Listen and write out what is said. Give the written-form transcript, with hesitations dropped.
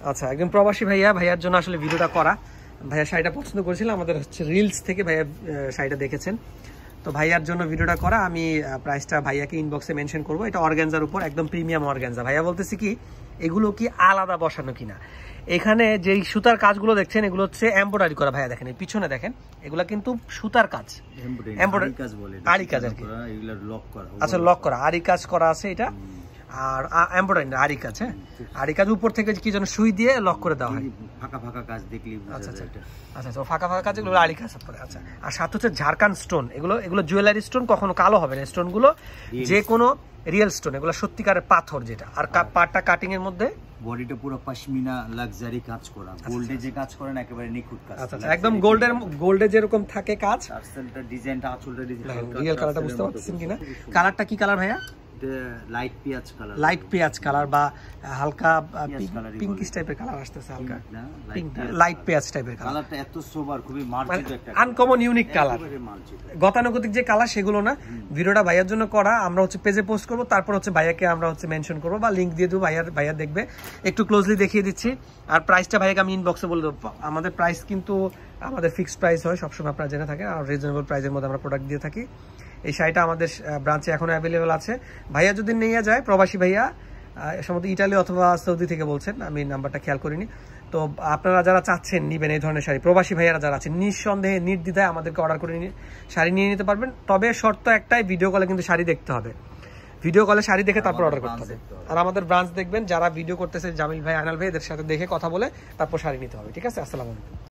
আচ্ছা, একদম প্রবাসী ভাইয়া, ভাইয়ার জন্য আসলে ভিডিওটা করা। ভাইয়া শাড়িটা পছন্দ করেছিল, আমাদের হচ্ছে রিলস থেকে ভাইয়া শাড়িটা দেখেছেন, তো ভাইয়ার জন্য ভিডিওটা করা। আমি প্রাইসটা ভাইয়াকে ইনবক্সে মেনশন করবো। এটা অর্গানজার উপর, একদম প্রিমিয়াম অর্গানজা। ভাইয়া বলতেছি কি এগুলো কি আলাদা বসানো কিনা। এখানে যেই সুতার কাজগুলো দেখছেন এগুলো হচ্ছে এমব্রয়ডারি করা। ভাইয়া দেখেন, পিছনে দেখেন, এগুলো কিন্তু সুতার কাজ, এমব্রয়ডারি কাজ বলে, আরি কাজ আর কি। এগুলো লক করা, আচ্ছা লক করা, আরি কাজ করা আছে এটা। আর এমব্রয়ডারি না, আরি কাজ। হ্যাঁ, আরি কাজ উপর থেকে কি যেন সুই দিয়ে লক করে দেওয়া হয়। ফাঁকা ফাঁকা কাজ দেখলি আচ্ছা আচ্ছা আচ্ছা আচ্ছা, ফাঁকা ফাঁকা কাজ, এগুলো আরি কাজ পরে। আচ্ছা, আর সাথে হচ্ছে ঝাড়খান্ড স্টোন। এগুলো জুয়েলারি স্টোন, কখনো কালো হবে না স্টোনগুলো, যে কোনো রিয়েল স্টোন, এগুলো সত্যিকারের পাথর যেটা। আর পাটটা কাটিং এর মধ্যে বডিটা পুরো পশমিনা লাক্সারি কাজ করা, গোল্ডে যে কাজ করেন একেবারে নিখুঁত কাজ। আচ্ছা আচ্ছা, একদম গোল্ডে যেরকম থাকে কাজ। টার্সেলটা ডিজাইনটা, আঁচলটা ডিজাইন, রিয়েল কালারটা বুঝতে পারছেন কিনা? কালারটা কি কালার ভাইয়া? লাইট পেঁয়াজ কালার, লাইট পেঁয়াজ কালার বা হালকা পিঙ্কিশ টাইপের কালার আসতেছে, হালকা পিঙ্ক, লাইট পেঁয়াজ টাইপের কালার। কালারটা এত সোবার, খুবই মার্জিত একটা আনকমন ইউনিক কালার, গতানুগতিক যে কালার সেগুলো না। ভিডিওটা ভাইয়ার জন্য করা, আমরা হচ্ছে পেজে পোস্ট করব, তারপর হচ্ছে ভাইয়াকে আমরা হচ্ছে মেনশন করব বা লিংক দিয়ে দেবো, ভাইয়া দেখবে। একটু ক্লোজলি দেখিয়ে দিচ্ছি। আর প্রাইসটা ভাইয়াকে আমি ইনবক্সে বলে দেবো। আমাদের প্রাইস কিন্তু আমাদের ফিক্সড প্রাইস হয় সবসময়, আপনারা জেনে থাকেন, আর রিজনেবল প্রাইসের মধ্যে আমরা প্রোডাক্ট দিয়ে থাকি। এই শাড়িটা আমাদের ব্রাঞ্চে এখনো অ্যাভেলেবেল আছে। ভাইয়া যদি নিয়ে যায়, প্রবাসী ভাইয়া, সম্ভবত ইটালি অথবা সৌদি থেকে বলছেন, আমি নাম্বারটা খেয়াল করিনি। তো আপনারা যারা চাচ্ছেন নিবেন এই ধরনের শাড়ি, প্রবাসী ভাইয়ারা যারা আছেন, নিঃসন্দেহে নির্দ্বিধায় আমাদেরকে অর্ডার করে শাড়ি নিয়ে নিতে পারবেন। তবে শর্ত একটাই, ভিডিও কলে কিন্তু শাড়ি দেখতে হবে, ভিডিও কলে শাড়ি দেখে তারপর অর্ডার করতে হবে। আর আমাদের ব্রাঞ্চ দেখবেন, যারা ভিডিও করতেছে জামিল ভাই, আনাল ভাই, এদের সাথে দেখে কথা বলে তারপর শাড়ি নিতে হবে। ঠিক আছে, আসসালামু আলাইকুম।